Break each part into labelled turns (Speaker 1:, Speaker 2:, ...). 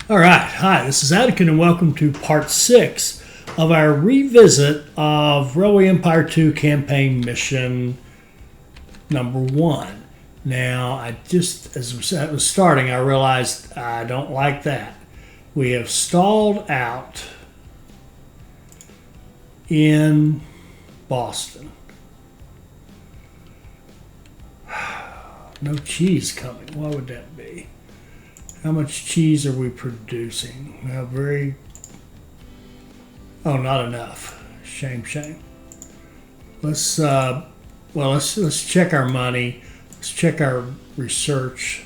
Speaker 1: All right, hi, this is Attican, and welcome to part 6 of our revisit of Railway Empire 2 campaign mission number 1. Now, as I was starting, I realized I don't like that. We have stalled out in Boston. No cheese coming. Why would that be? How much cheese are we producing? Not enough. Shame. Let's check our money. Let's check our research.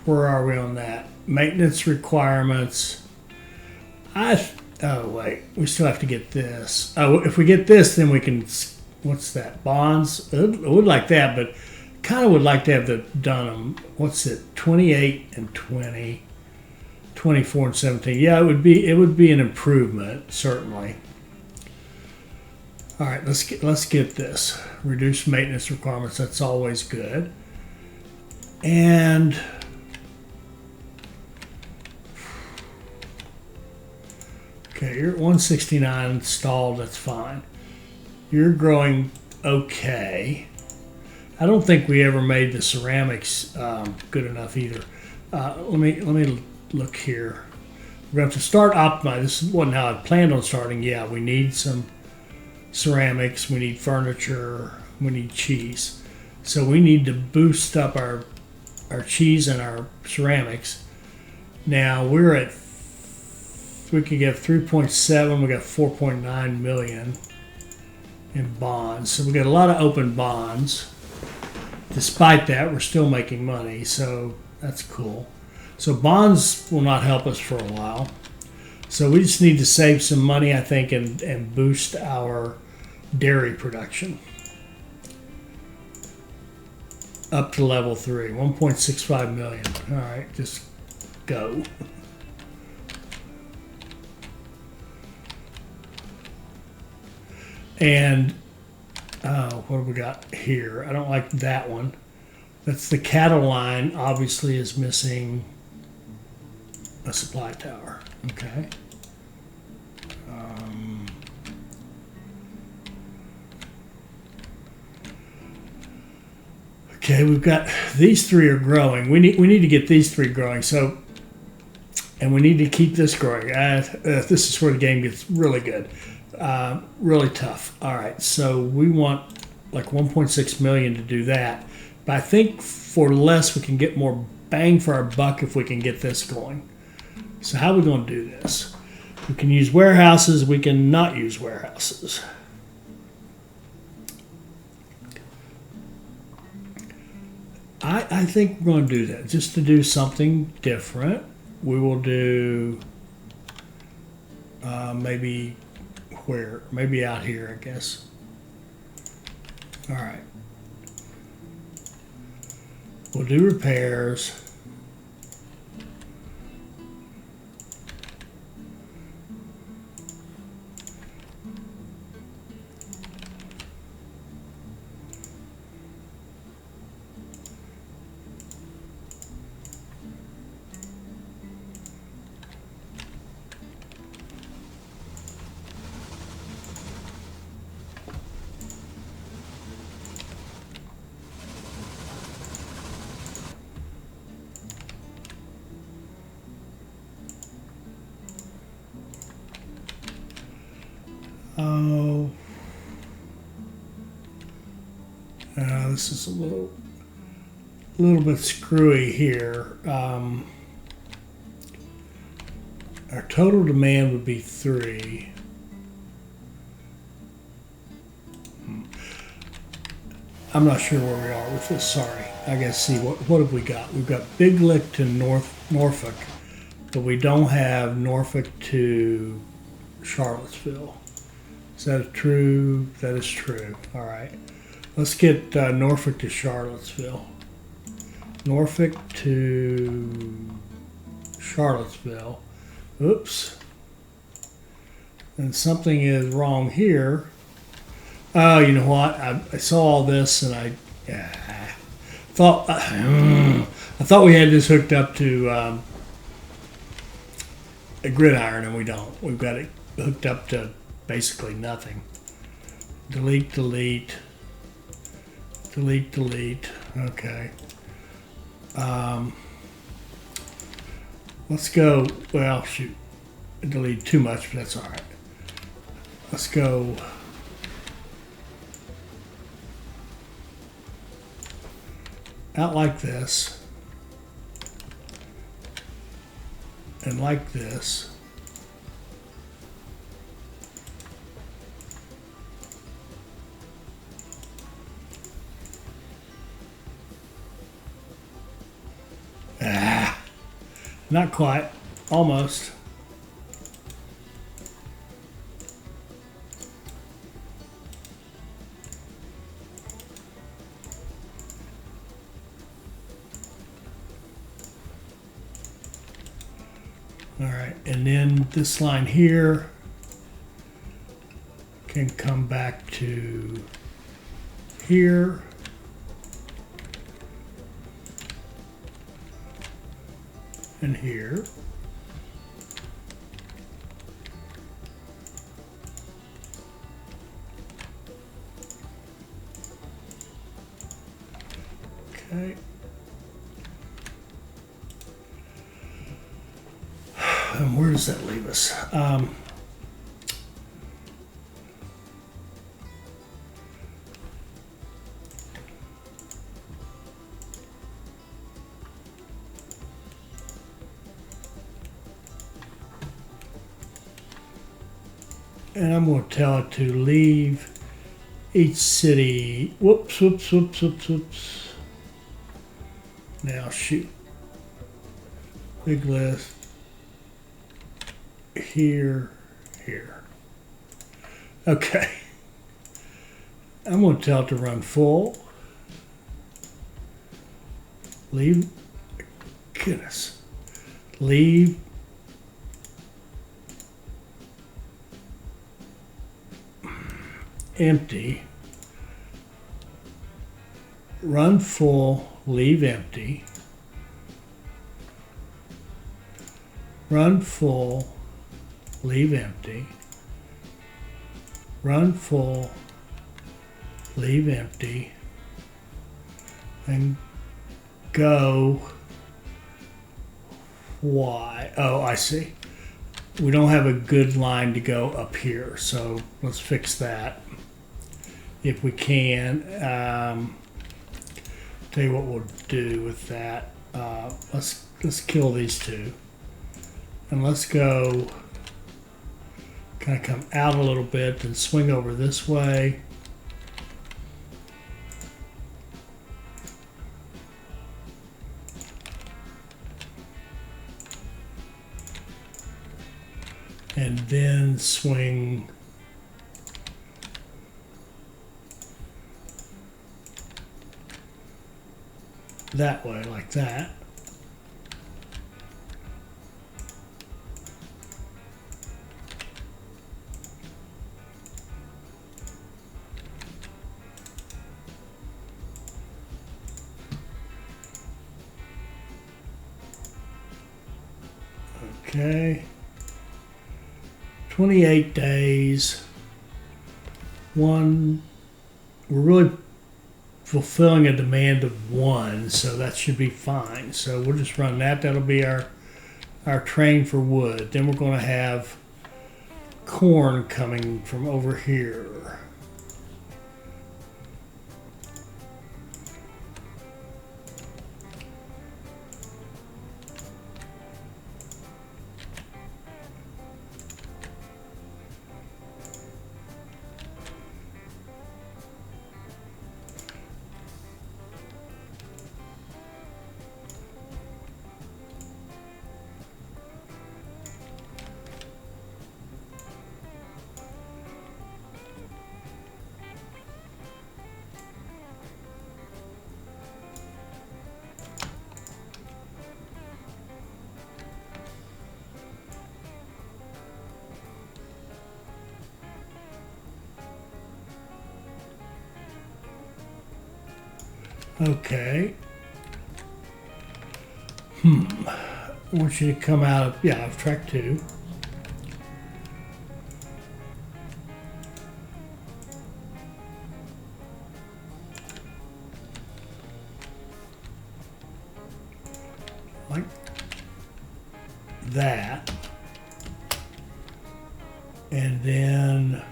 Speaker 1: Where are we on that? Maintenance requirements. We still have to get this. If we get this, then we can. What's that? Bonds. I would like that, but kind of would like to have the Dunham. What's it? 28 and 20, 24 and 17. Yeah, it would be an improvement, certainly. All right, let's get this. Reduce maintenance requirements. That's always good. And okay, you're at 169 installed. That's fine. You're growing okay. I don't think we ever made the ceramics good enough either. Let me look here. We're going to have to start optimizing. This wasn't how I planned on starting. Yeah, we need some ceramics. We need furniture. We need cheese. So we need to boost up our cheese and our ceramics. Now we could get 3.7. We got 4.9 million in bonds. So we got a lot of open bonds. Despite that, we're still making money, so that's cool. So bonds will not help us for a while. So we just need to save some money, I think, and boost our dairy production up to level 3, 1.65 million. All right, just go. And what have we got here? I don't like that one. That's the cattle line. Obviously is missing a supply tower. Okay. Okay, we've got these three are growing. We need to get these three growing. So, and we need to keep this growing. This is where the game gets really good. Really tough. All right, so we want like 1.6 million to do that. But I think for less we can get more bang for our buck if we can get this going. So how are we going to do this? We can use warehouses. We can not use warehouses. I think we're going to do that. Just to do something different, we will do maybe out here, I guess. All right. We'll do repairs. Oh, this is a little bit screwy here. Our total demand would be 3. I'm not sure where we are with this. Sorry. I gotta see what have we got. We've got Big Lick to Norfolk, but we don't have Norfolk to Charlottesville. Is that true? That is true. All right. Let's get Norfolk to Charlottesville. Norfolk to Charlottesville. Oops. And something is wrong here. Oh, you know what? I saw all this and I thought we had this hooked up to a gridiron and we don't. We've got it hooked up to basically nothing. Delete, delete, delete, delete. Okay. Let's go, well, shoot. I deleted too much, but that's all right. Let's go out like this and like this. Not quite, almost. All right, and then this line here can come back to here. And here. Okay. And where does that leave us? And I'm going to tell it to leave each city. Whoops, whoops, whoops, whoops, whoops. Now shoot. Big list. Here, here. Okay. I'm going to tell it to run full. Leave. Goodness. Leave. Empty, run full, leave empty, run full, leave empty, run full, leave empty, and go Y. Oh, I see. We don't have a good line to go up here, so let's fix that. If we can, tell you what we'll do with that. Let's kill these two, and let's go. Kind of come out a little bit and swing over this way. And then swing that way, like that. Okay. 28 days. We're really fulfilling a demand of 1, so that should be fine. So we'll just run that. That'll be our train for wood. Then we're going to have corn coming from over here. Okay. I want you to come out of, yeah, of track 2. Like that. And then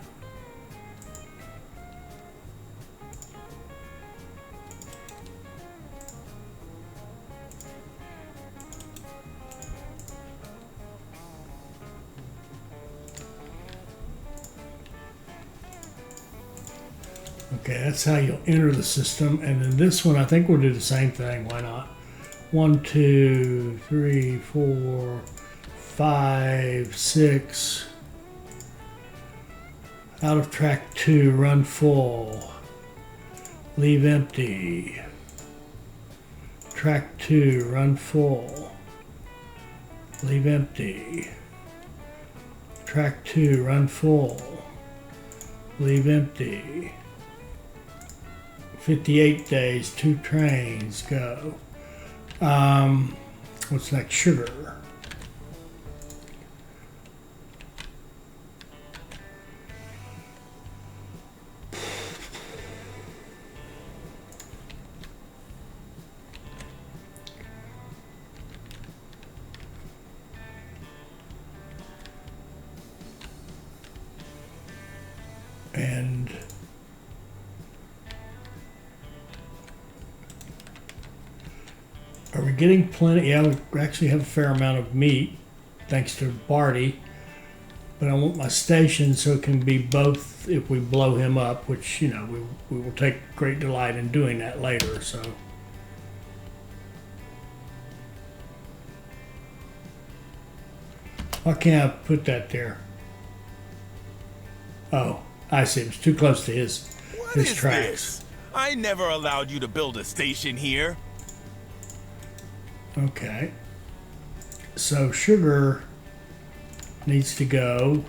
Speaker 1: okay, that's how you'll enter the system. And then this one, I think we'll do the same thing. Why not? 1, 2, 3, 4, 5, 6. Out of track 2, run full. Leave empty. Track 2, run full. Leave empty. Track 2, run full. Leave empty. 58 days, 2 trains, go. What's next? Sugar. And are we getting plenty? Yeah, we actually have a fair amount of meat, thanks to Barty. But I want my station so it can be both if we blow him up, which, you know, we will take great delight in doing that later, so. Why can't I put that there? Oh, I see. It's too close to his tracks.
Speaker 2: This? I never allowed you to build a station here.
Speaker 1: Okay. So sugar needs to go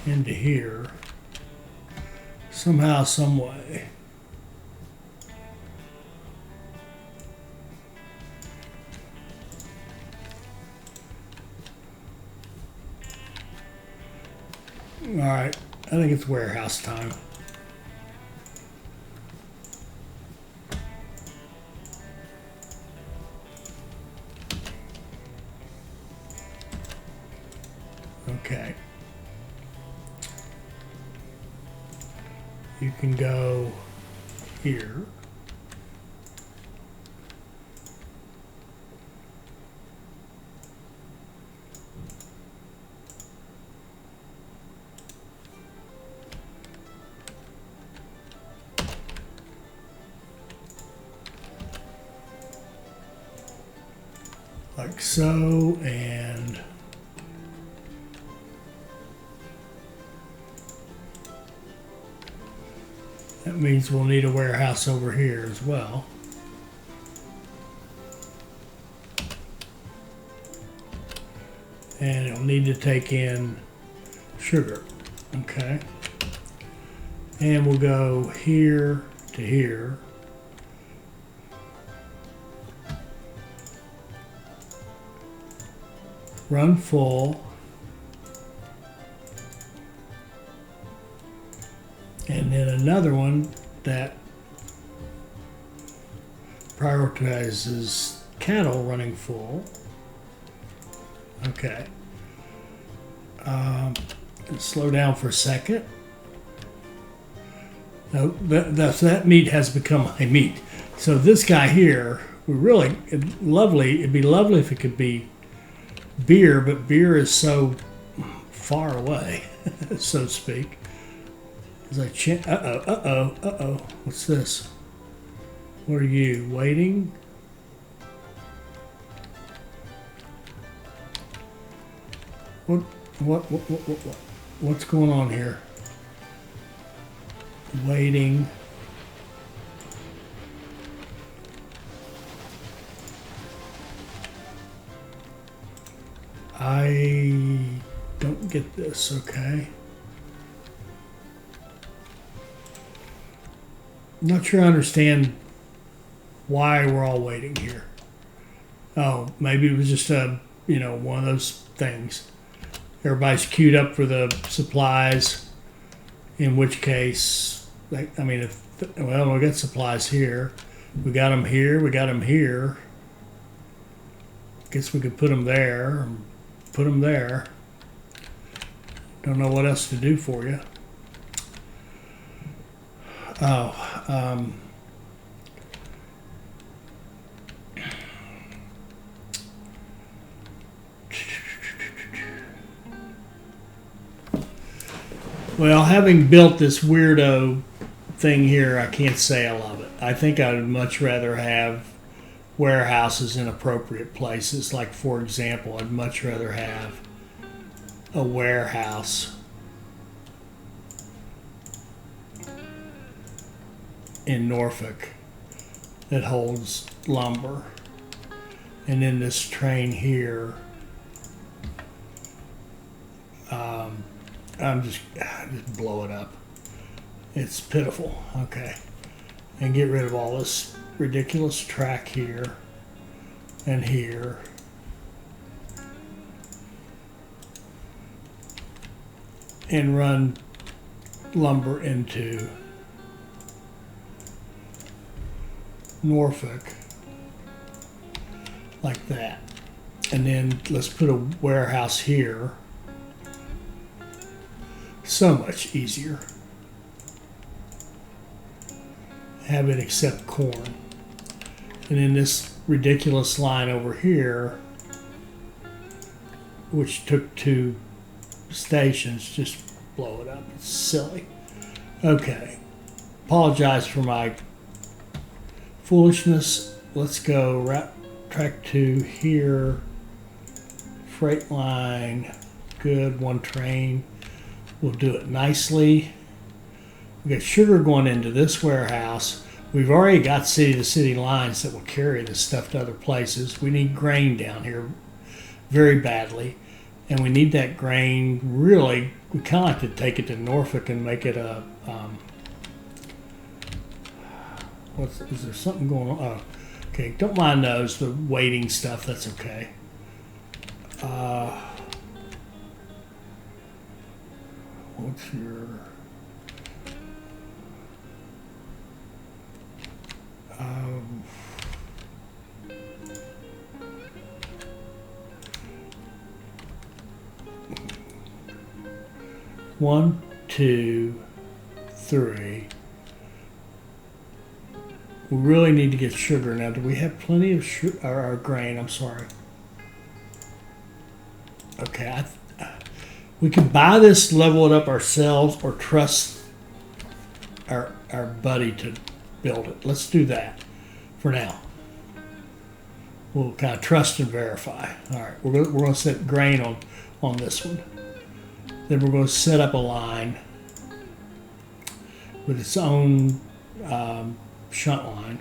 Speaker 1: into here somehow, some way. All right, I think it's warehouse time. Okay. You can go here. Like so, and that means we'll need a warehouse over here as well. And it'll need to take in sugar. Okay. And we'll go here to here. Run full. And then another one that prioritizes cattle running full. Okay. Slow down for a second. Now that meat has become my meat. So this guy here, it'd be lovely if it could be beer, but beer is so far away, so to speak. As I what's this? What are you waiting? What's going on here? Waiting. I don't get this, okay? I'm not sure I understand why we're all waiting here. Oh, maybe it was just one of those things. Everybody's queued up for the supplies. In which case, we got supplies here. We got them here. We got them here. Guess we could put them there. Put them there. Don't know what else to do for you. Oh, well, having built this weirdo thing here, I can't say I love it. I think I would much rather have warehouses in appropriate places. Like, for example, I'd much rather have a warehouse in Norfolk that holds lumber, and then this train here. Just blow it up. It's pitiful. Okay, and get rid of all this ridiculous track here and here. And run lumber into Norfolk like that. And then let's put a warehouse here. So much easier. Have it accept corn. And then this ridiculous line over here, which took 2 stations, just blow it up. It's silly. Okay. Apologize for my foolishness. Let's go track 2 here. Freight line. Good. 1 train. We'll do it nicely. We got sugar going into this warehouse. We've already got city-to-city lines that will carry this stuff to other places. We need grain down here very badly. And we need that grain really, we kind of like to take it to Norfolk and make it a, is there something going on? Oh, okay, don't mind those, the waiting stuff, that's okay. What's your, 1, 2, 3. We really need to get sugar now. Do we have plenty of our grain? I'm sorry. Okay, we could buy this, level it up ourselves, or trust our buddy to build it. Let's do that for now. We'll kind of trust and verify. All right, we're going to set grain on this one. Then we're going to set up a line with its own shunt line.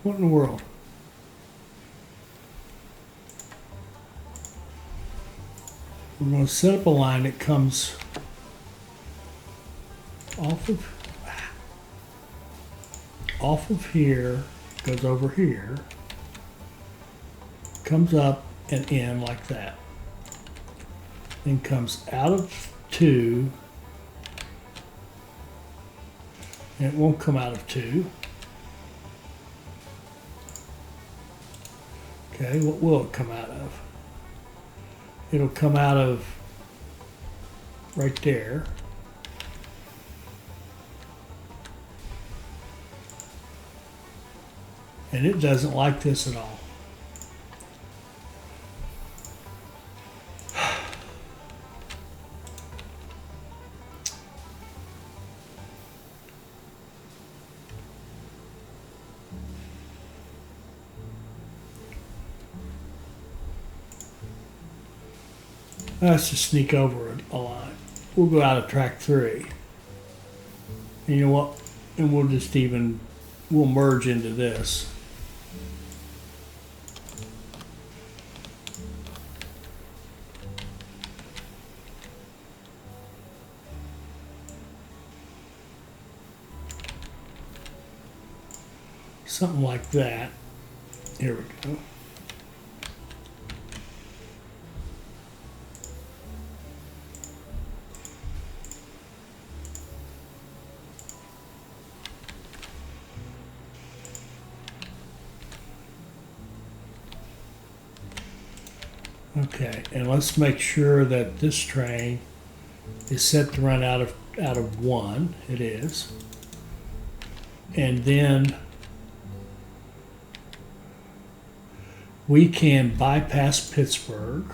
Speaker 1: What in the world? We're going to set up a line that comes off of here, goes over here, comes up and in like that. Then comes out of 2, and it won't come out of 2. Okay, what will it come out of? It'll come out of right there. And it doesn't like this at all. Let's just sneak over a line. We'll go out of track 3. And you know what? And we'll merge into this. something like that. Here we go. Okay, and let's make sure that this train is set to run out of 1. It is. And then we can bypass Pittsburgh.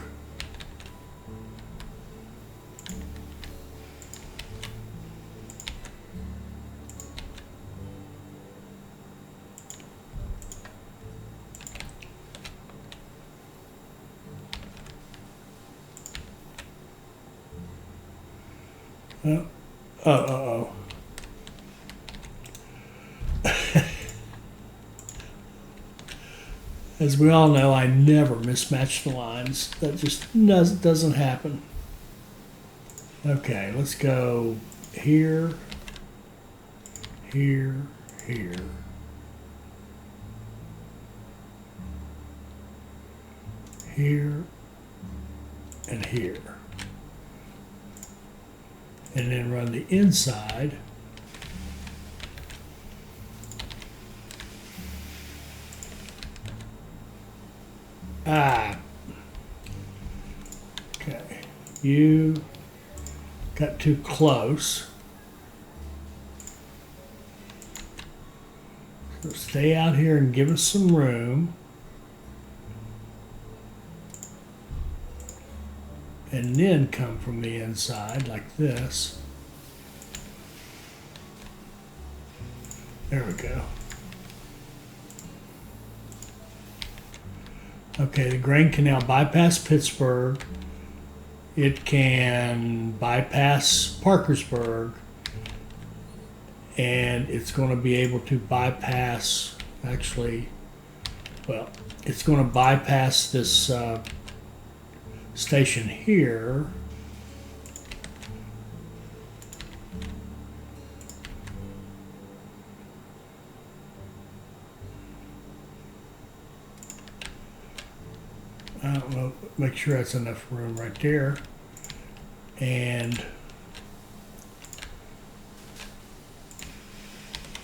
Speaker 1: Oh. As we all know, I never mismatch the lines. That just doesn't happen. Okay, let's go here, here, here. Here, and here. And then run the inside. Okay, you got too close. So stay out here and give us some room. And then come from the inside like this. There we go. Okay, the grain can now bypass Pittsburgh. It can bypass Parkersburg. And it's going to be able to bypass, actually, well, it's going to bypass this station here. I don't know, make sure that's enough room right there. And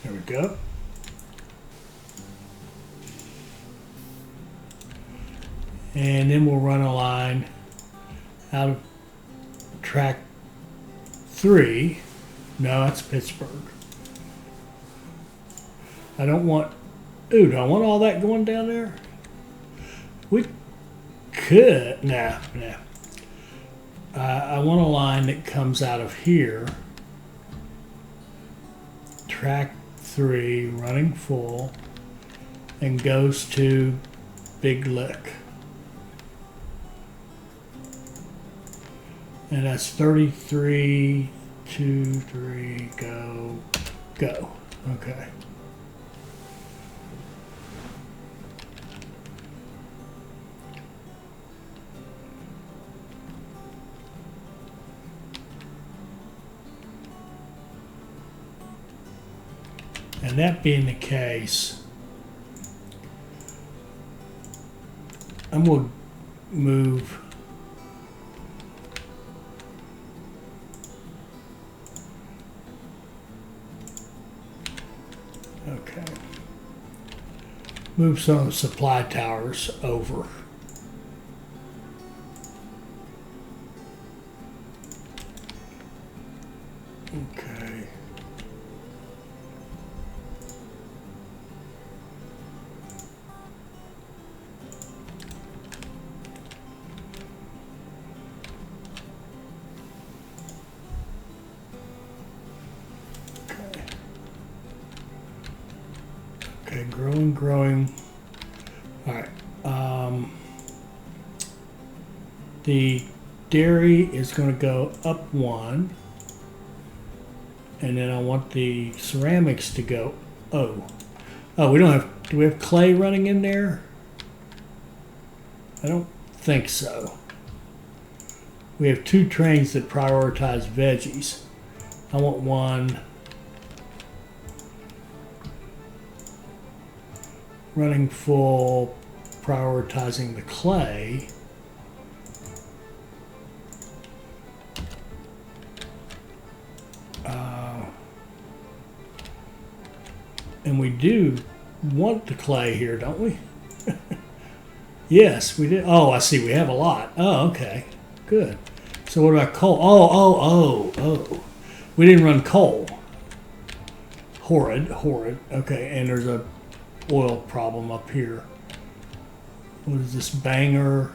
Speaker 1: there we go. And then we'll run a line out of track 3. No, that's Pittsburgh. I don't want, do I want all that going down there? We could, nah. I want a line that comes out of here. Track 3, running full, and goes to Big Lick. And that's 33, 2, 3, go. Okay. And that being the case, I'm going to move move some of the supply towers over. Okay. Okay, growing. All right. The dairy is going to go up 1. And then I want the ceramics to go, oh, we don't have, do we have clay running in there? I don't think so. We have 2 trains that prioritize veggies. I want one running full, prioritizing the clay. And we do want the clay here, don't we? Yes, we did. Oh, I see. We have a lot. Oh, okay. Good. So what about coal? Oh. We didn't run coal. Horrid. Okay, and there's a oil problem up here. What is this banger?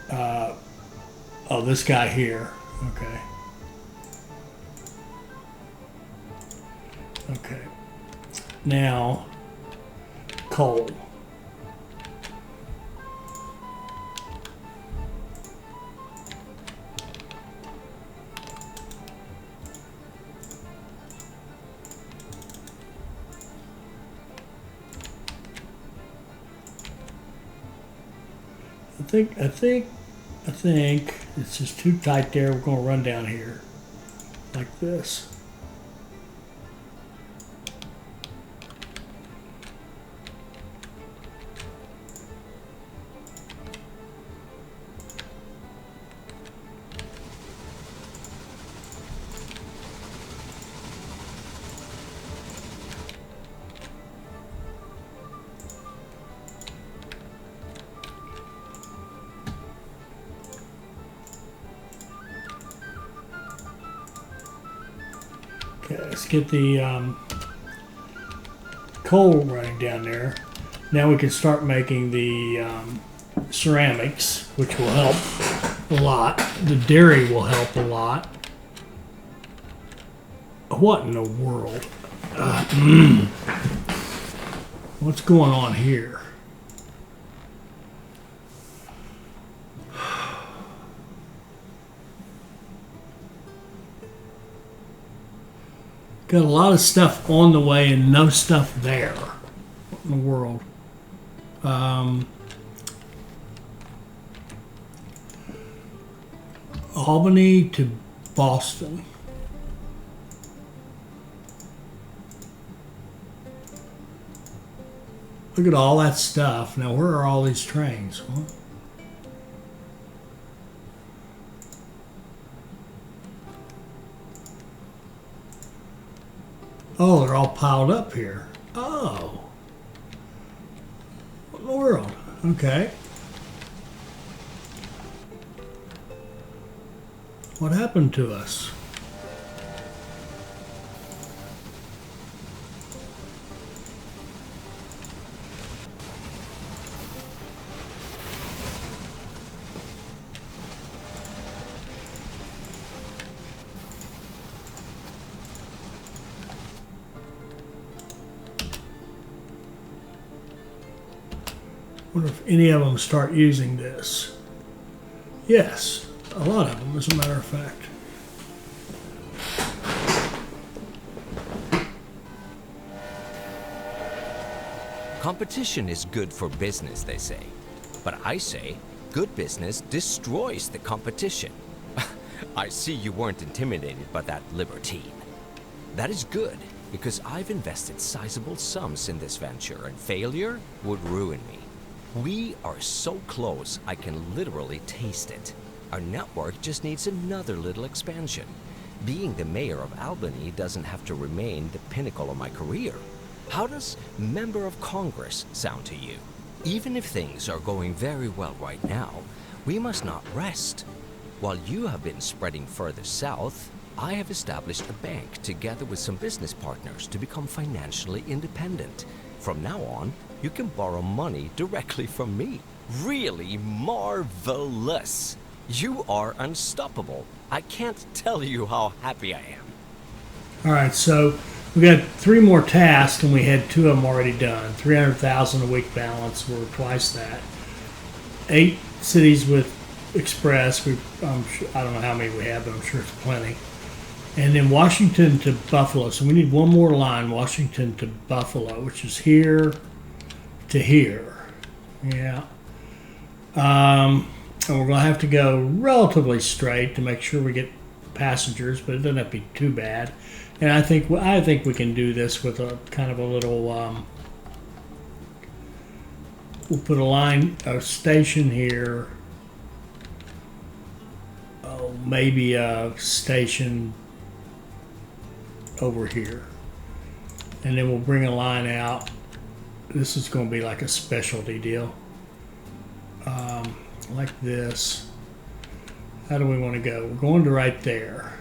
Speaker 1: Oh, this guy here. Okay. Okay. Now, coal. I think it's just too tight there. We're going to run down here like this. Okay, let's get the coal running down there. Now we can start making the ceramics, which will help a lot. The dairy will help a lot. What in the world? What's going on here? Got a lot of stuff on the way and no stuff there. What in the world? Albany to Boston. Look at all that stuff. Now, where are all these trains? Huh? Oh, they're all piled up here. Oh. What in the world? Okay. What happened to us? Wonder if any of them start using this. Yes, a lot of them, as a matter of fact.
Speaker 3: Competition is good for business, they say. But I say, good business destroys the competition. I see you weren't intimidated by that libertine. That is good, because I've invested sizable sums in this venture, and failure would ruin me. We are so close, I can literally taste it. Our network just needs another little expansion. Being the mayor of Albany doesn't have to remain the pinnacle of my career. How does Member of Congress sound to you? Even if things are going very well right now, we must not rest. While you have been spreading further south, I have established a bank together with some business partners to become financially independent. From now on, you can borrow money directly from me. Really marvelous. You are unstoppable. I can't tell you how happy I am.
Speaker 1: All right, so we got 3 more tasks, and we had 2 of them already done. 300,000 a week balance. We're twice that. 8 cities with Express. I don't know how many we have, but I'm sure it's plenty. And then Washington to Buffalo. So we need one more line, Washington to Buffalo, which is here to here. Yeah. And we're going to have to go relatively straight to make sure we get passengers, but it doesn't have to be too bad. And I think we can do this with a kind of a little we'll put a station here. Oh, maybe a station over here. And then we'll bring a line out. This is going to be like a specialty deal. Like this. How do we want to go? We're going to right there.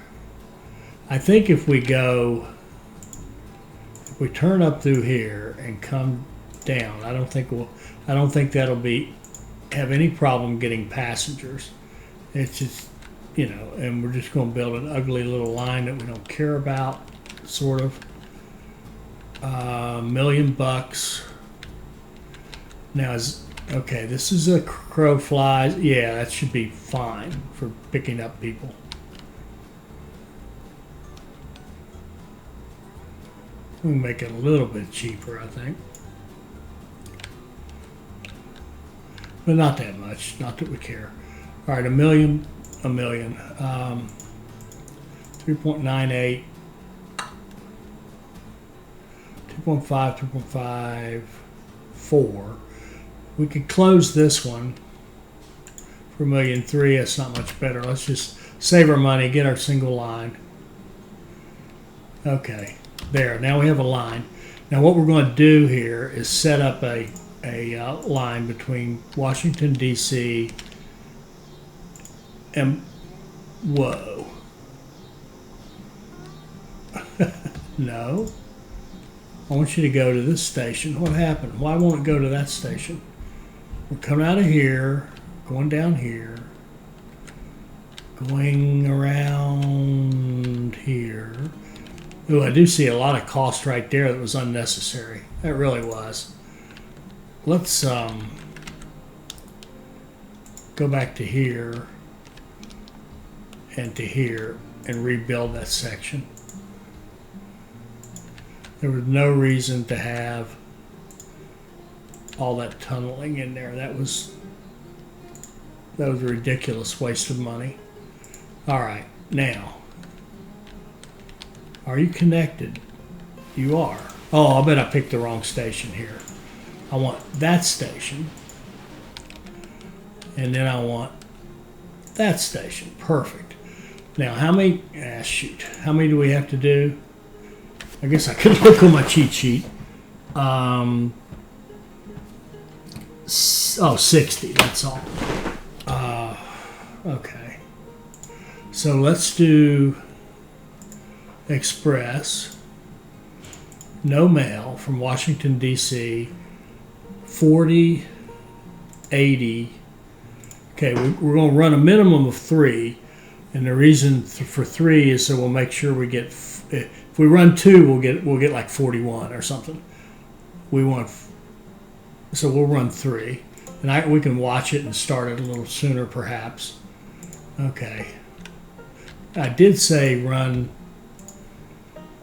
Speaker 1: I think if we turn up through here and come down, I don't think that'll have any problem getting passengers. It's just, and we're just going to build an ugly little line that we don't care about, sort of. $1 million. Now okay, this is a crow flies. Yeah, that should be fine for picking up people. We can make it a little bit cheaper, I think. But not that much, not that we care. All right, $1 million. 3.98. 2.5, 4. We could close this one for $1.3 million. That's not much better. Let's just save our money, get our single line. Okay, there. Now we have a line. Now what we're going to do here is set up a line between Washington, D.C. and whoa. No. I want you to go to this station. What happened? Why won't it go to that station? We're coming out of here, going down here, going around here. Ooh, I do see a lot of cost right there that was unnecessary. That really was. Let's go back to here and to here and rebuild that section. There was no reason to have all that tunneling in there. That was a ridiculous waste of money. All right, now, are you connected? You are. Oh, I bet I picked the wrong station here. I want that station, and then I want that station. Perfect. Now, how many? Shoot, how many do we have to do? I guess I could look on my cheat sheet. 60, that's all. Okay. So let's do express, no mail from Washington, D.C., 40, 80. Okay, we're going to run a minimum of 3. And the reason for 3 is so we'll make sure we get, if we run 2, we'll get like 41 or something. So we'll run 3. And we can watch it and start it a little sooner perhaps. Okay. I did say run,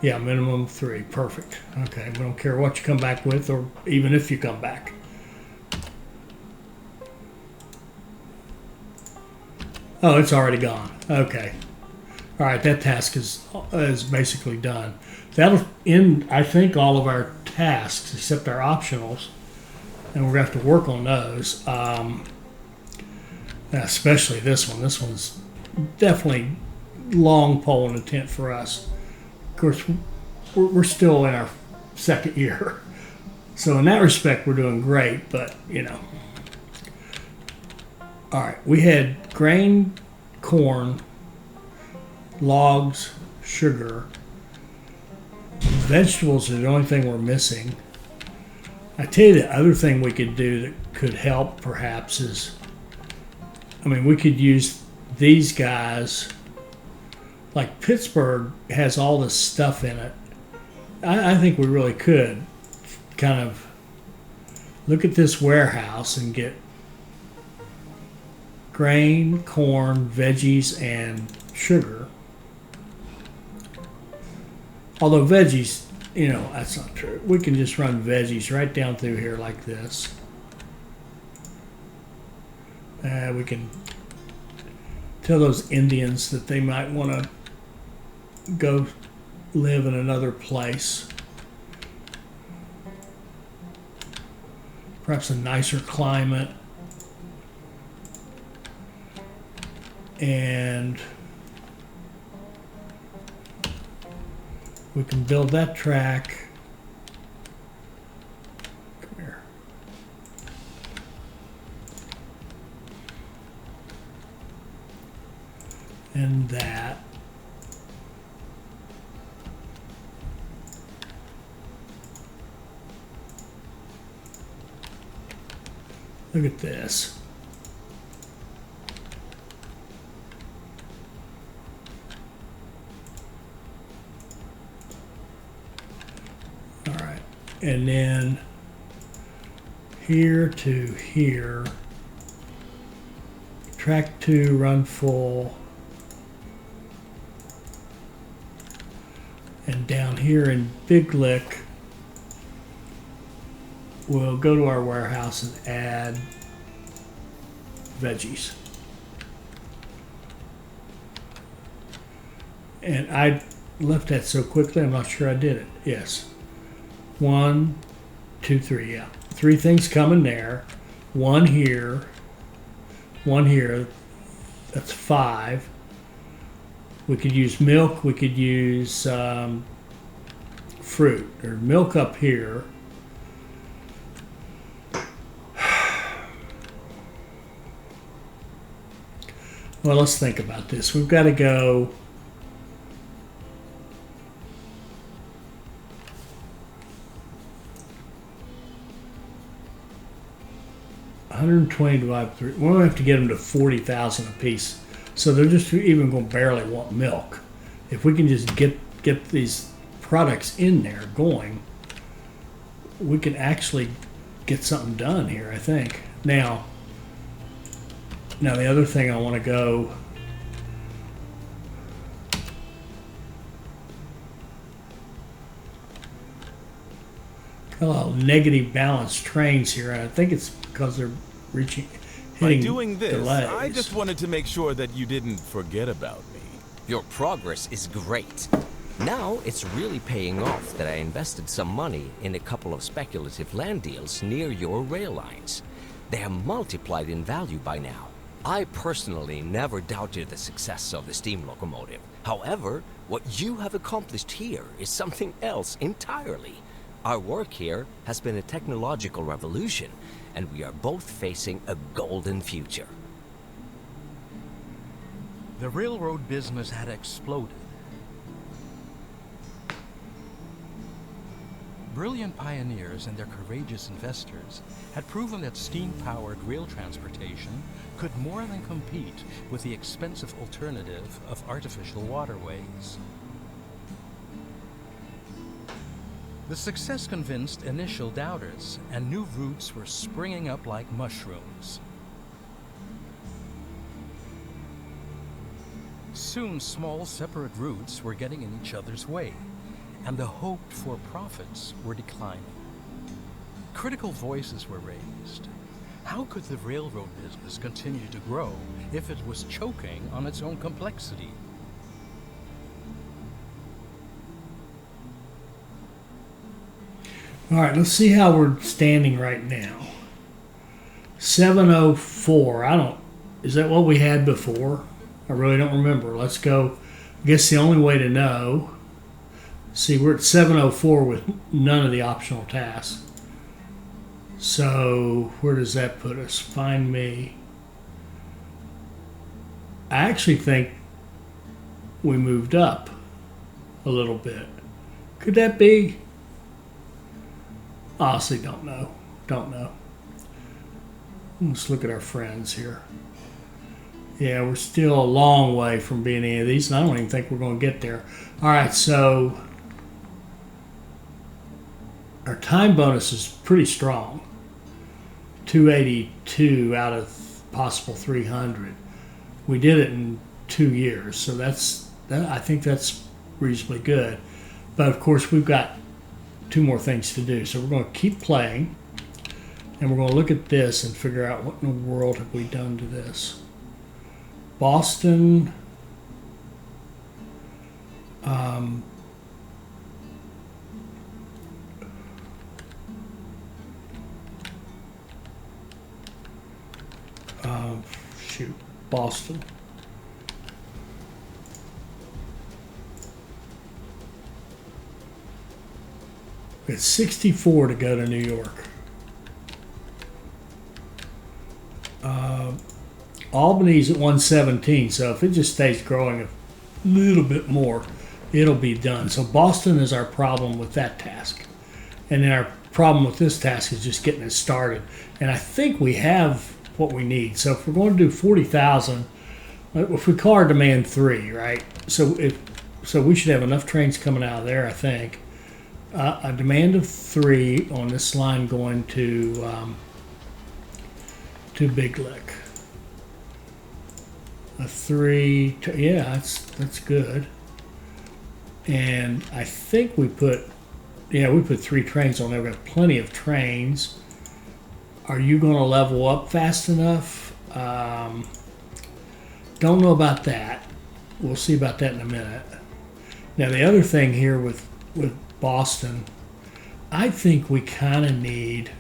Speaker 1: yeah, minimum 3. Perfect. Okay, we don't care what you come back with or even if you come back. Oh, it's already gone. Okay. All right, that task is basically done. That'll end, I think, all of our tasks except our optionals. And we're going to have to work on those. Especially this one. This one's definitely long pole in the tent for us. Of course, we're still in our second year. So in that respect, we're doing great, but, All right, we had grain, corn, logs, sugar. Vegetables are the only thing we're missing. I tell you, the other thing we could do that could help perhaps is, we could use these guys. Like Pittsburgh has all this stuff in it. I think we really could kind of look at this warehouse and get grain, corn, veggies, and sugar. Although veggies, that's not true. We can just run veggies right down through here like this. We can tell those Indians that they might want to go live in another place. perhaps a nicer climate. And we can build that track. Come here. And that. Look at this. All right. And then here to here. Track 2, run full. And down here in Big Lick, we'll go to our warehouse and add veggies. And I left that so quickly, I'm not sure I did it. Yes. 1, 2, 3, yeah. 3 things coming there. 1 here. 1 here. That's 5. We could use milk. We could use fruit. There's milk up here. Well, let's think about this. We've got to go $120 divided by 3. We're going to have to get them to 40,000 a piece. So they're just even going to barely want milk. If we can just get these products in there going, we can actually get something done here, I think. Now the other thing I want to go, got a lot of negative balance trains here, and I think it's because they're hitting
Speaker 2: By doing this,
Speaker 1: delays.
Speaker 2: I just wanted to make sure that you didn't forget about me.
Speaker 3: Your progress is great. Now it's really paying off that I invested some money in a couple of speculative land deals near your rail lines. They have multiplied in value by now. I personally never doubted the success of the steam locomotive. However, what you have accomplished here is something else entirely. Our work here has been a technological revolution, and we are both facing a golden future.
Speaker 4: The railroad business had exploded. Brilliant pioneers and their courageous investors had proven that steam-powered rail transportation could more than compete with the expensive alternative of artificial waterways. The success convinced initial doubters, and new routes were springing up like mushrooms. Soon, small, separate routes were getting in each other's way, and the hoped-for profits were declining. Critical voices were raised. How could the railroad business continue to grow if it was choking on its own complexity?
Speaker 1: All right, let's see how we're standing right now. 704. Is that what we had before? I really don't remember. Let's go. I guess the only way to know. See, we're at 704 with none of the optional tasks. So where does that put us? Find me. I actually think we moved up a little bit. Could that be? Honestly, don't know. Don't know. Let's look at our friends here. Yeah, we're still a long way from being any of these, and I don't even think we're going to get there. All right, so our time bonus is pretty strong. 282 out of possible 300. We did it in 2 years, so I think that's reasonably good. But of course, we've got 2 more things to do. So we're going to keep playing, and we're going to look at this and figure out what in the world have we done to this. Boston, Shoot, Boston. We got 64 to go to New York. Albany's at 117, so if it just stays growing a little bit more, it'll be done. So Boston is our problem with that task. And then our problem with this task is just getting it started. And I think we have what we need. So if we're going to do 40,000, if we call our demand 3, right? So we should have enough trains coming out of there, I think. A demand of 3 on this line going to Big Lick. A 3, yeah, that's good. And I think we put 3 trains on there. We have plenty of trains. Are you going to level up fast enough? Don't know about that. We'll see about that in a minute. Now the other thing here with Boston, I think we kind of need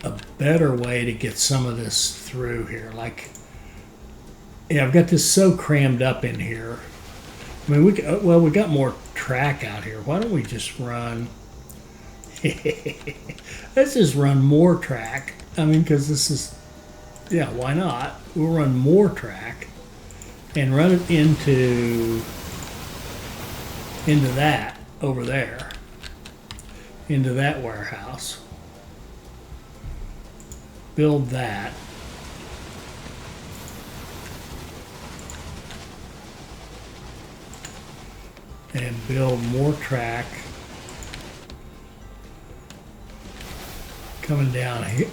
Speaker 1: a better way to get some of this through here. Like, yeah, I've got this so crammed up in here. I mean, we got more track out here. Why don't we just run? Let's just run more track. I mean, because this is, yeah, why not? We'll run more track and run it into that over there, into that warehouse. Build that. And build more track coming down here.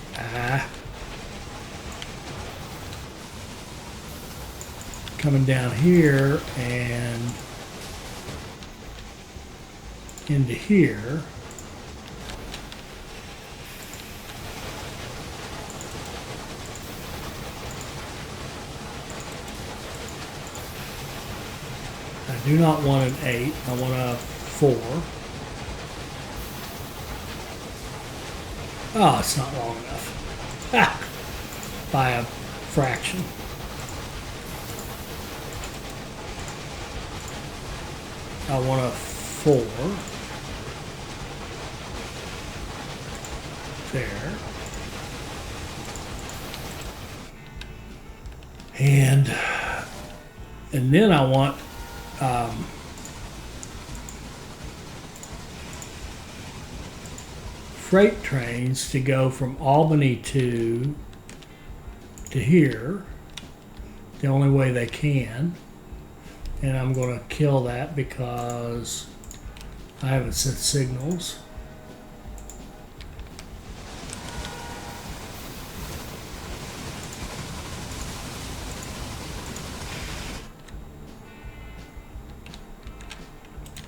Speaker 1: Coming down here and into here. I do not want an 8, I want a 4. Oh, it's not long enough. Ah, by a fraction. I want a 4. There. And then I want freight trains to go from Albany to here the only way they can, and I'm going to kill that because I haven't set signals.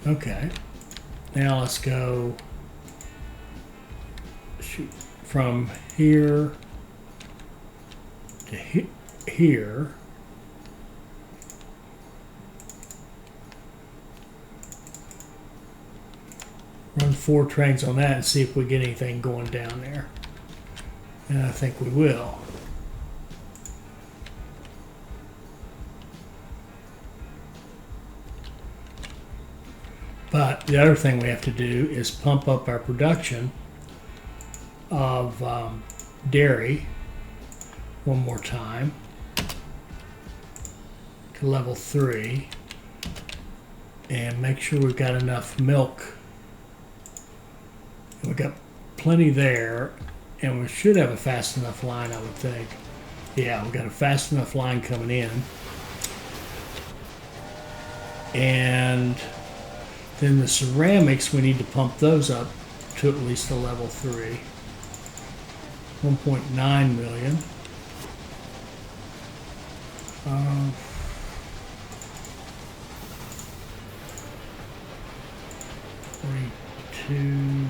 Speaker 1: Okay, now let's go from here to here. Run 4 trains on that and see if we get anything going down there. And I think we will. But the other thing we have to do is pump up our production of dairy one more time to level 3 and make sure we've got enough milk. We've got plenty there, and we should have a fast enough line, I would think. Yeah, we've got a fast enough line coming in. And then the ceramics, we need to pump those up to at least a level 3. 1.9 million. 42.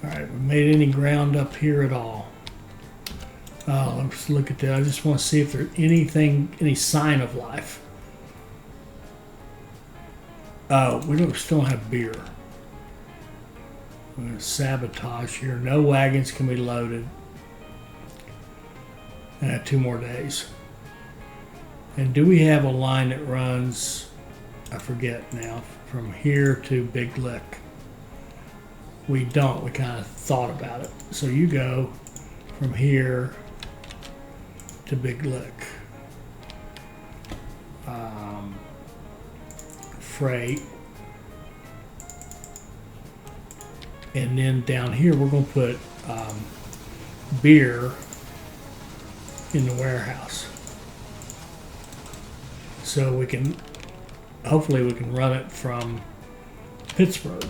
Speaker 1: Alright, we made any ground up here at all. Let's look at that. I just want to see if there's any sign of life. Oh, we still don't have beer. We're going to sabotage here. No wagons can be loaded. And I have 2 more days. And do we have a line that runs, I forget now, from here to Big Lick? We don't. We kind of thought about it. So you go from here to Big Lick. Freight. And then down here we're going to put beer in the warehouse. So we can, hopefully we can run it from Pittsburgh.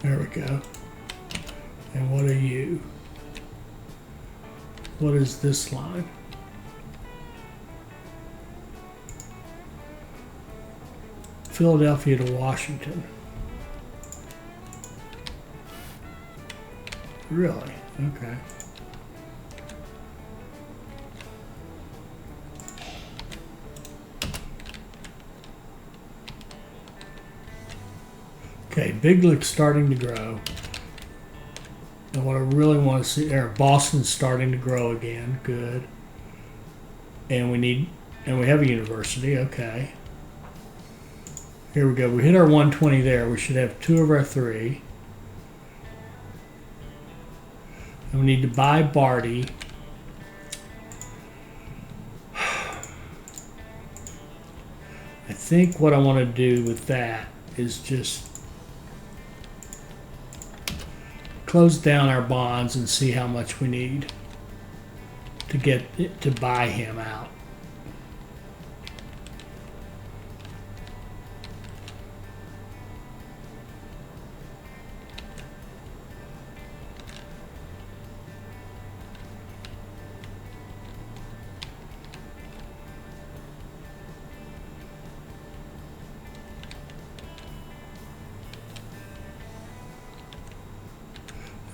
Speaker 1: There we go. And what are you? What is this line? Philadelphia to Washington. Really? Okay. Okay, Big Lick's starting to grow. And what I really want to see there, Boston's starting to grow again. Good. And we have a university. Okay. Here we go. We hit our 120 there. We should have 2 of our 3. And we need to buy Barty. I think what I want to do with that is just close down our bonds and see how much we need to get it to buy him out.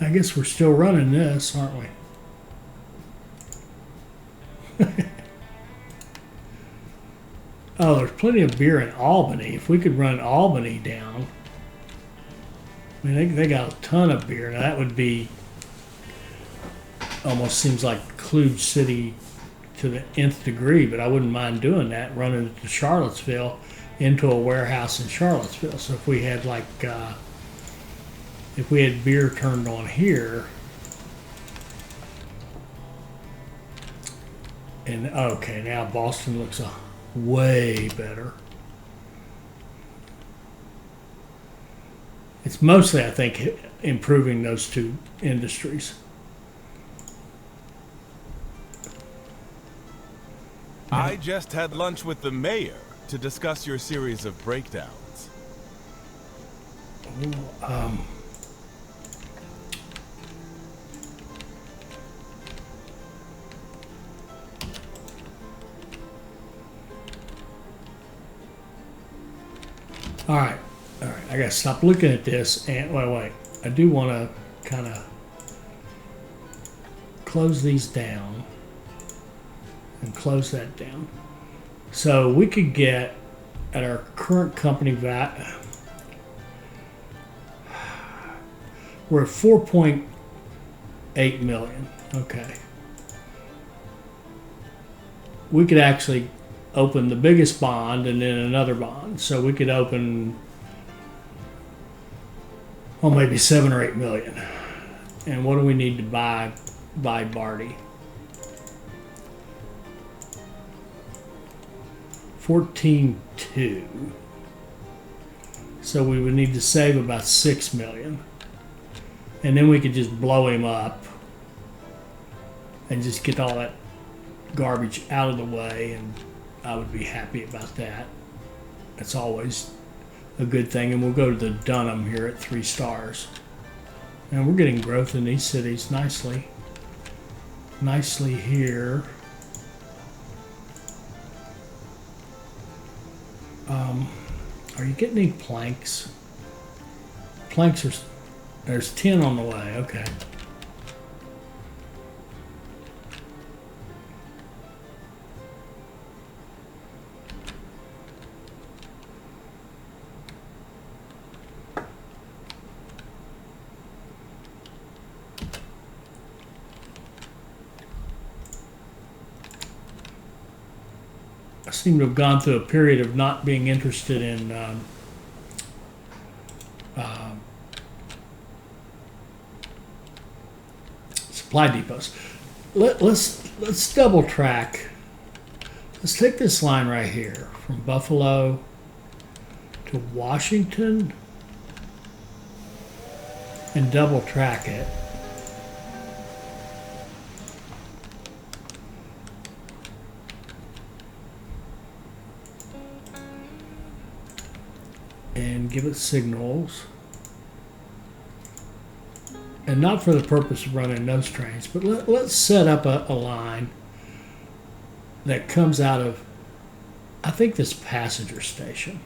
Speaker 1: I guess we're still running this, aren't we? Oh, there's plenty of beer in Albany. If we could run Albany down, I mean, they got a ton of beer. Now, that would be, almost seems like Kluge City to the nth degree, but I wouldn't mind doing that, running it to Charlottesville into a warehouse in Charlottesville. So if we had like, if we had beer turned on here, and okay, now Boston looks way better. It's mostly, I think, improving those 2 industries.
Speaker 2: I just had lunch with the mayor to discuss your series of breakdowns.
Speaker 1: All right. I gotta stop looking at this. And wait. I do want to kind of close these down and close that down. So we could get at our current company value. We're at 4.8 million. Okay. We could actually open the biggest bond and then another bond. So we could open, well, maybe 7 or 8 million. And what do we need to buy Barty? 14.2. So we would need to save about 6 million. And then we could just blow him up and just get all that garbage out of the way, and I would be happy about that. That's always a good thing. And we'll go to the Dunham here at 3 stars. And we're getting growth in these cities nicely. Nicely here. Are you getting any planks? planks are, there's 10 on the way, okay. I seem to have gone through a period of not being interested in supply depots. Let's double track. Let's take this line right here from Buffalo to Washington and double track it. And give it signals. And not for the purpose of running those trains, but let's set up a line that comes out of, I think, this passenger station.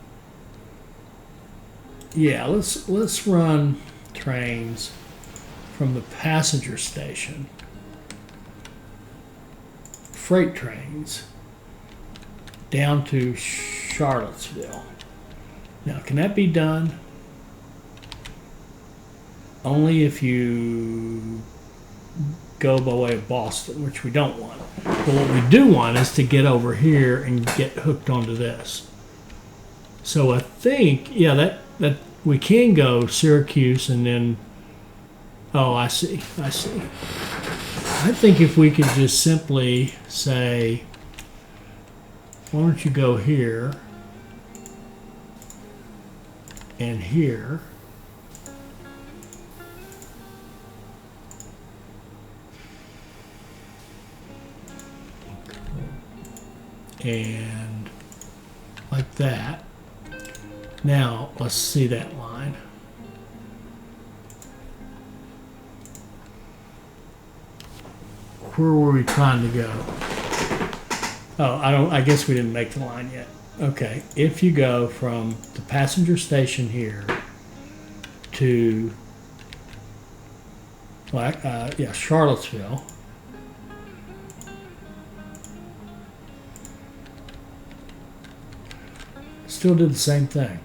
Speaker 1: Yeah, let's run trains from the passenger station, freight trains, down to Charlottesville. Now, can that be done? Only if you go by way of Boston, which we don't want. But what we do want is to get over here and get hooked onto this. So I think, yeah, that we can go Syracuse and then, oh, I see. I think if we could just simply say, why don't you go here and here, and like that. Now let's see that line. Where were we trying to go? Oh, I guess we didn't make the line yet. Okay, if you go from the passenger station here to Charlottesville, still did the same thing.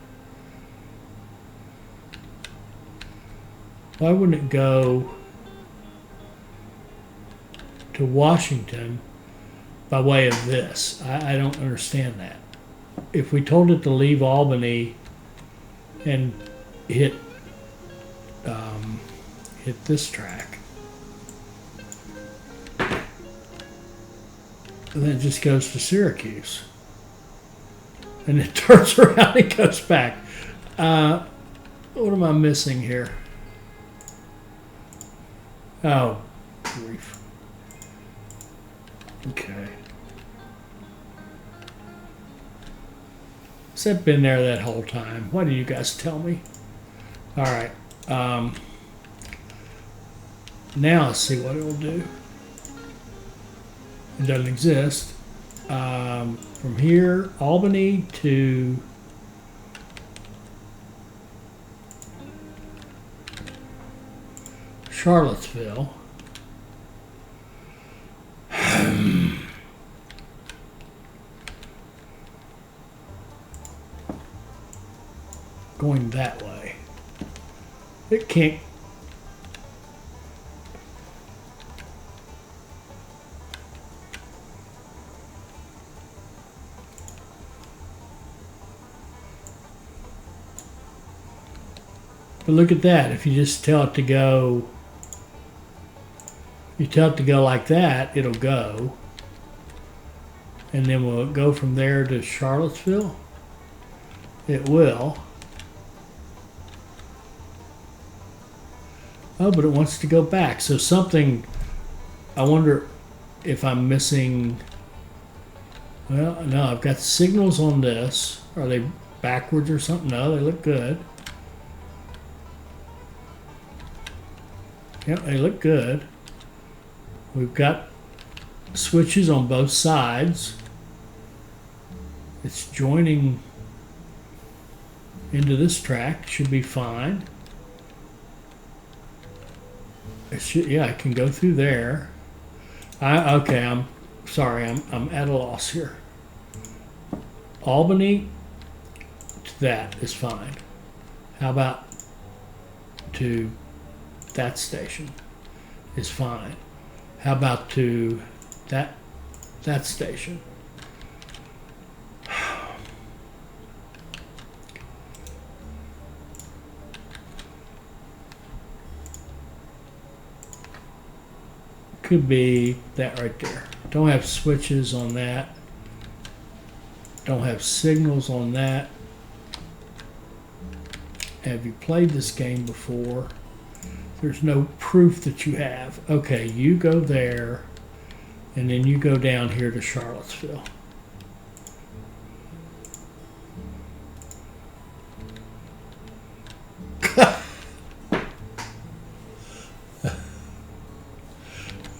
Speaker 1: Why wouldn't it go to Washington by way of this? I don't understand that. If we told it to leave Albany and hit this track, and then it just goes to Syracuse, and it turns around and goes back. What am I missing here? Oh, grief. Okay. Has that been there that whole time? Why do you guys tell me? All right. Now let's see what it will do. It doesn't exist. From here, Albany to Charlottesville. Going that way. It can't. But look at that. If you just tell it to go, you tell it to go like that, it'll go. And then will it go from there to Charlottesville? It will. Oh, but it wants to go back. So something, I wonder if I'm missing, well, no, I've got signals on this. Are they backwards or something? No, they look good. Yep, they look good. We've got switches on both sides. It's joining into this track, should be fine. It should, yeah, I can go through there. Okay, I'm sorry, I'm at a loss here. Albany to that is fine. How about to that station is fine. How about to that station? Could be that right there. Don't have switches on that. Don't have signals on that. Have you played this game before? There's no proof that you have. Okay, you go there, and then you go down here to Charlottesville.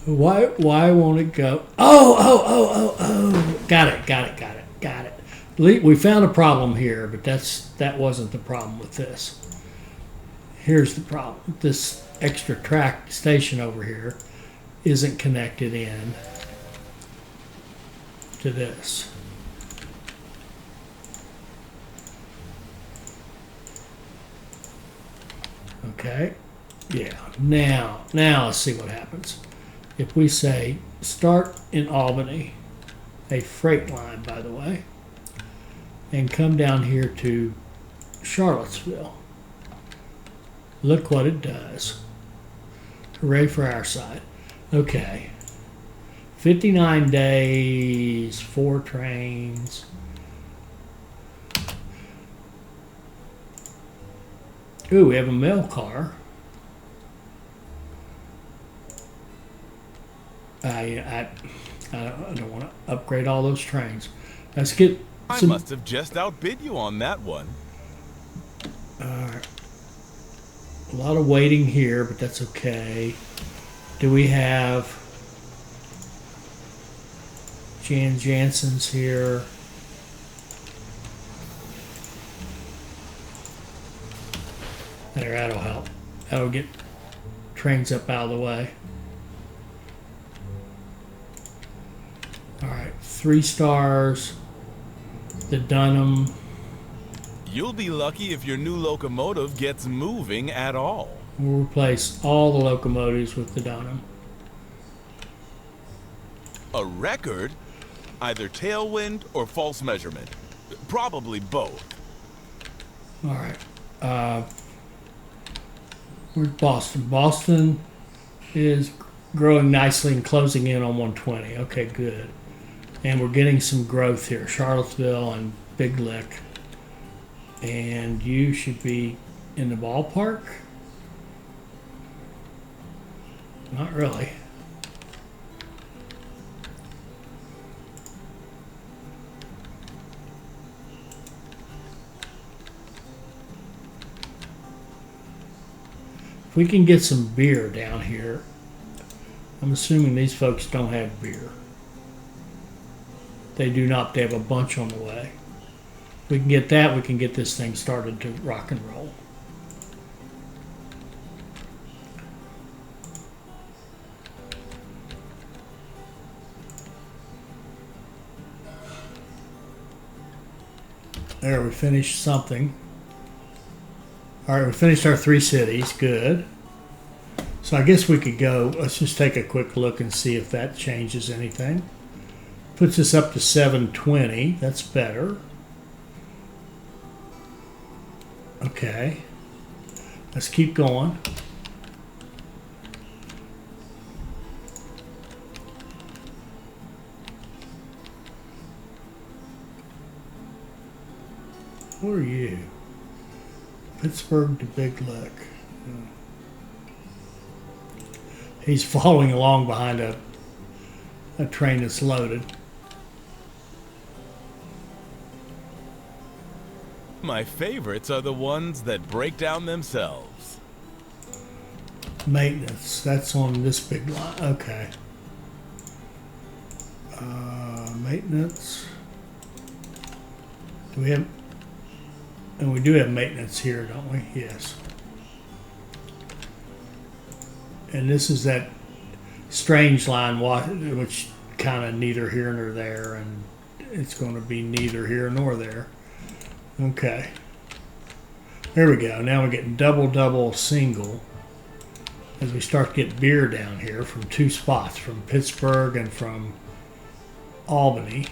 Speaker 1: Why won't it go? Oh. Got it. We found a problem here, but that wasn't the problem with this. Here's the problem. This extra track station over here isn't connected in to this. Okay. Yeah. Now let's see what happens. If we say start in Albany, a freight line, by the way, and come down here to Charlottesville, look what it does. Hooray for our side. Okay. 59 days, 4 trains. Ooh, we have a mail car. I don't want to upgrade all those trains. Let's get
Speaker 2: I must have just outbid you on that one.
Speaker 1: Alright. A lot of waiting here, but that's okay. Do we have Jan Jansen's here? There, that'll help. That'll get trains up out of the way. Alright, 3 stars. The Dunham.
Speaker 2: You'll be lucky if your new locomotive gets moving at all.
Speaker 1: We'll replace all the locomotives with the Dunham.
Speaker 2: A record? Either tailwind or false measurement. Probably both.
Speaker 1: Alright. Where's Boston? Boston is growing nicely and closing in on 120. Okay, good. And we're getting some growth here. Charlottesville and Big Lick. And you should be in the ballpark? Not really. If we can get some beer down here, I'm assuming these folks don't have beer. They do not. They have a bunch on the way. If we can get that, we can get this thing started to rock and roll. There, we finished something. All right, we finished our 3 cities. Good. So I guess we could go. Let's just take a quick look and see if that changes anything. Puts us up to 720. That's better. Okay. Let's keep going. Who are you? Pittsburgh to Big Lick. He's following along behind a train that's loaded.
Speaker 2: My favorites are the ones that break down themselves.
Speaker 1: Maintenance. That's on this big line. Okay. Maintenance. Do we have... And we do have maintenance here, don't we? Yes. And this is that strange line, which kind of neither here nor there, and it's going to be neither here nor there. Okay. There we go. Now we're getting double, double, single as we start to get beer down here from two spots, from Pittsburgh and from Albany.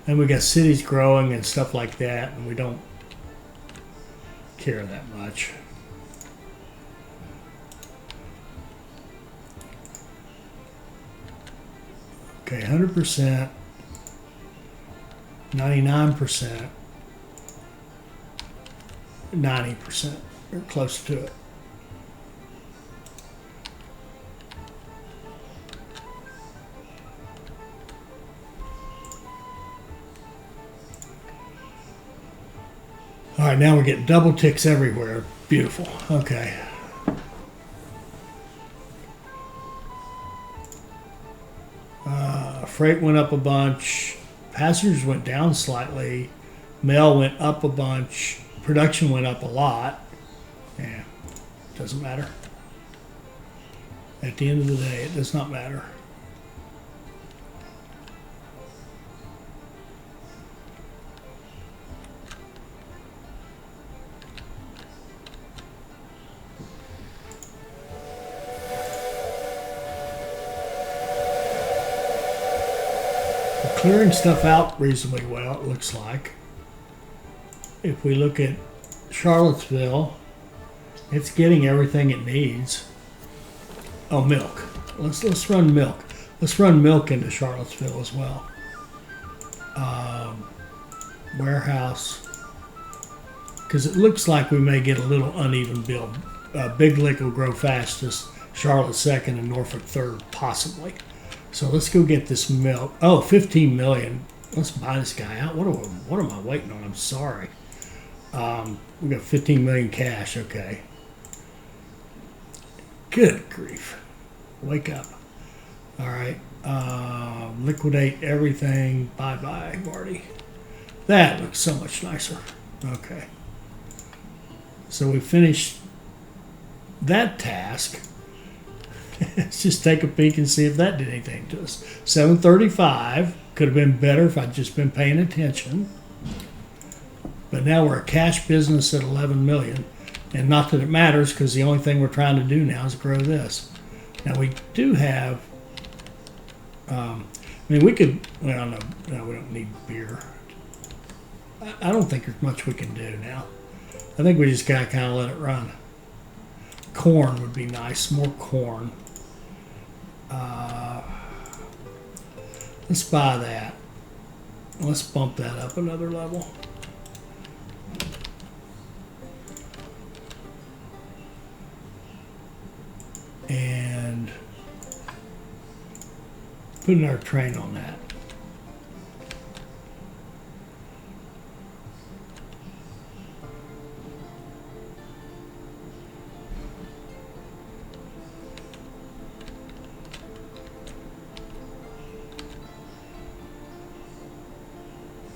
Speaker 1: And we got cities growing and stuff like that, and we don't care that much. Okay, 100%, 99%, 90%, or close to it. All right, now we're getting double ticks everywhere. Beautiful. Okay. Freight went up a bunch. Passengers went down slightly. Mail went up a bunch. Production went up a lot. Yeah, doesn't matter. At the end of the day, it does not matter. Clearing stuff out reasonably well, it looks like. If we look at Charlottesville, it's getting everything it needs. Oh, milk. Let's run milk. Let's run milk into Charlottesville as well. Warehouse, because it looks like we may get a little uneven build. Big Lick will grow fastest, Charlotte second, and Norfolk third, possibly. So let's go get this milk. Oh, 15 million. Let's buy this guy out. What am I waiting on? I'm sorry. We got 15 million cash. Okay. Good grief. Wake up. All right. Liquidate everything. Bye-bye, Marty. That looks so much nicer. Okay. So we finished that task. Let's just take a peek and see if that did anything to us. 735 could have been better if I'd just been paying attention. But now we're a cash business at 11 million. And not that it matters, because the only thing we're trying to do now is grow this. Now we do have, I mean, we could, well, no, we don't need beer. I don't think there's much we can do now. I think we just got to kind of let it run. Corn would be nice, more corn. Let's buy that. Let's bump that up another level. And put another train on that.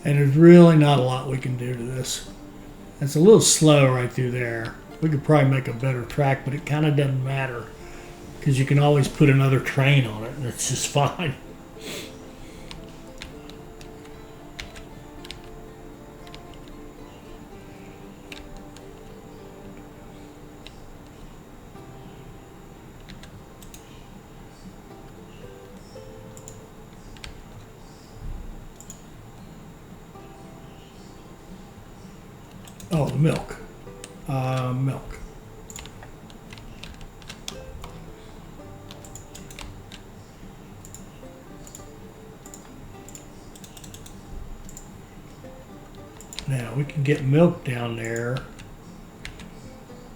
Speaker 1: And there's really not a lot we can do to this. It's a little slow right through there. We could probably make a better track, but it kind of doesn't matter because you can always put another train on it and it's just fine. Oh, the milk. Milk. Now we can get milk down there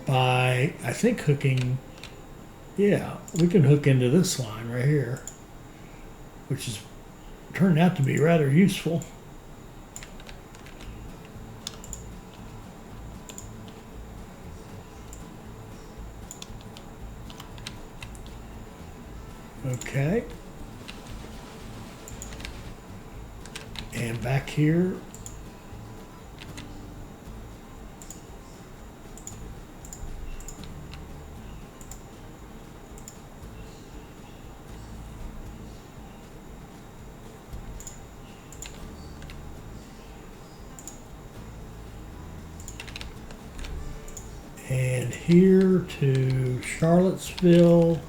Speaker 1: by, I think, hooking. Yeah, we can hook into this line right here, which is turned out to be rather useful. Okay. And back here, here to Charlottesville.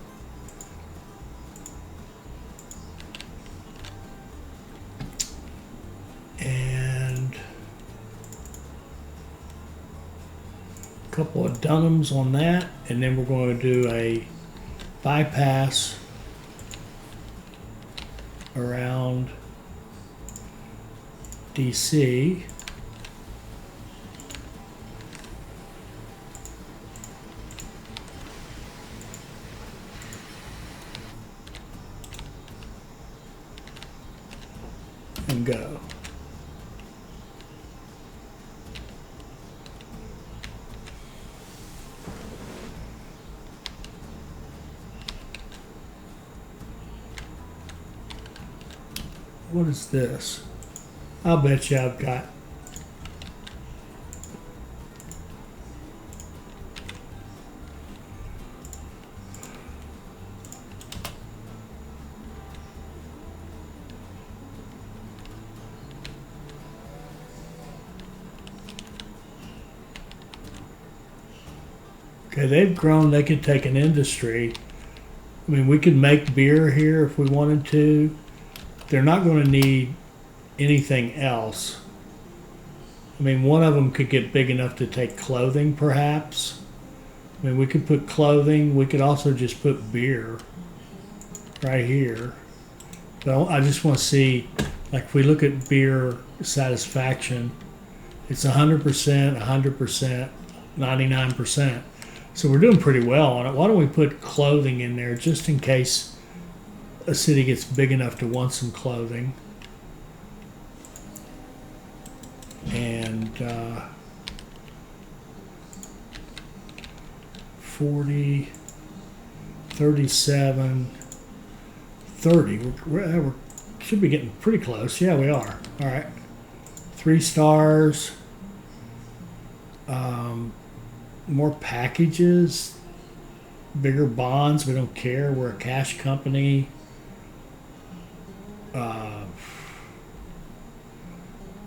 Speaker 1: And a couple of Dunhams on that. And then we're going to do a bypass around DC. And go. What is this? I'll bet you I've got okay, they've grown. They could take an industry. I mean, we could make beer here if we wanted to. They're not going to need anything else. I mean, one of them could get big enough to take clothing, perhaps. I mean, we could put clothing. We could also just put beer right here. But I just want to see, like, if we look at beer satisfaction, it's 100%, 100%, 99%. So we're doing pretty well on it. Why don't we put clothing in there just in case a city gets big enough to want some clothing. And 40, 37, 30. We should be getting pretty close. Yeah, we are. All right. 3 stars. More packages. Bigger bonds. We don't care. We're a cash company.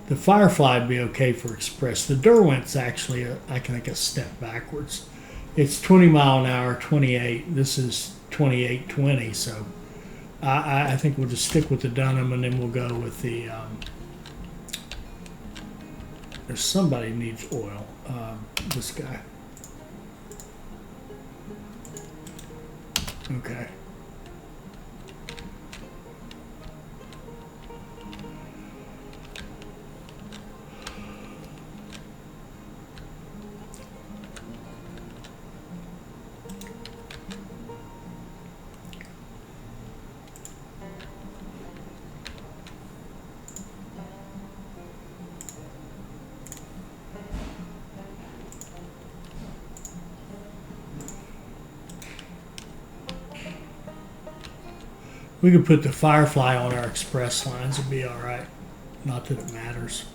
Speaker 1: The Firefly would be okay for Express. The Derwent's actually, I think, a step backwards. It's 20 mile an hour, 28. This is 28, 20. So I think we'll just stick with the Dunham, and then we'll go with the. There's somebody who needs oil. This guy. Okay. We could put the Firefly on our express lines. It'd be all right. Not that it matters.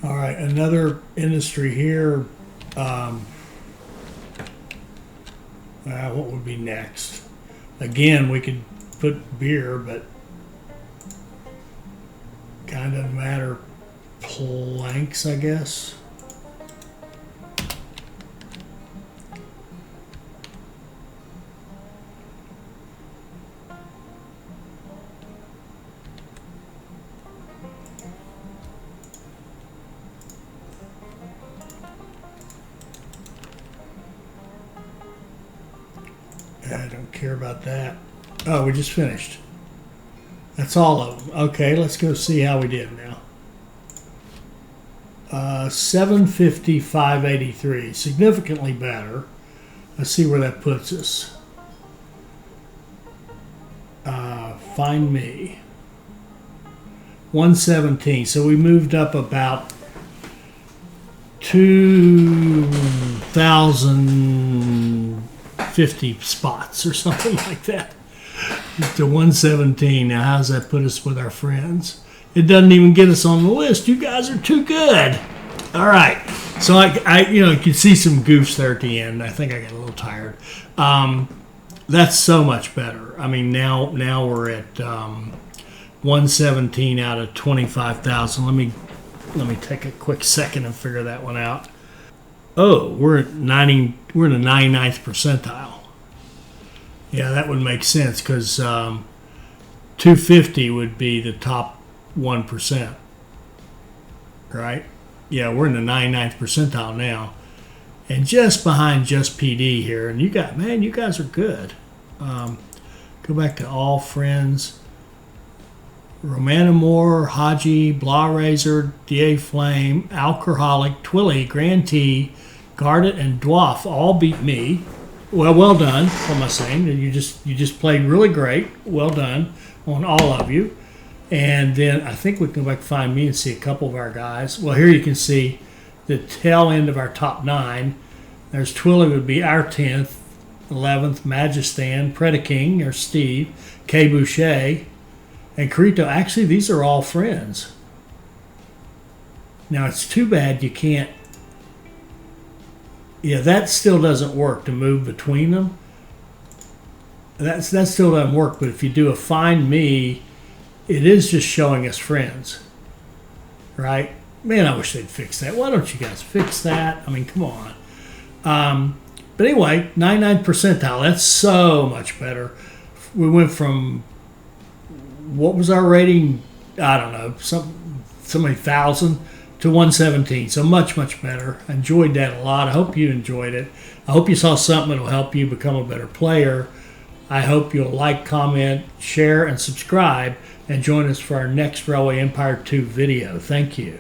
Speaker 1: All right, another industry here. What would be next? Again, we could put beer, but kind of matter. Planks, I guess. I don't care about that. Oh, we just finished. That's all of them. Okay, let's go see how we did now. 750, 583. Significantly better. Let's see where that puts us. Find me. 117. So we moved up about 2,050 spots or something like that. To 117. Now, how does that put us with our friends? It doesn't even get us on the list. You guys are too good. All right. So you can see some goofs there at the end. I think I got a little tired. That's so much better. I mean, now we're at 117 out of 25,000. Let me take a quick second and figure that one out. Oh, we're at 90. We're in the 99th percentile. Yeah, that would make sense because 250 would be the top 1%. Right? Yeah, we're in the 99th percentile now. And just behind Just PD here. And you guys are good. Go back to all friends. Romanamore, Haji, Blah Razor, Da Flame, Alcoholic, Twilly, Grand T, Gardet, and Dwarf all beat me. Well done. What am I saying? You just played really great. Well done on all of you. And then I think we can go back and find me and see a couple of our guys. Well, here you can see the tail end of our top 9. There's Twilly would be our 10th, 11th, Magistan, Predaking, or Steve, K. Boucher, and Carito. Actually, these are all friends. Now, it's too bad you can't... Yeah, that still doesn't work to move between them. That still doesn't work, but if you do a find me, it is just showing us friends. Right? Man, I wish they'd fix that. Why don't you guys fix that? I mean, come on. But anyway, 99th percentile. That's so much better. We went from... What was our rating? I don't know, so many thousand to 117. So much better. I enjoyed that a lot. I hope you enjoyed it. I hope you saw something that will help you become a better player. I hope you'll like, comment, share, and subscribe, and join us for our next Railway Empire 2 video. Thank you.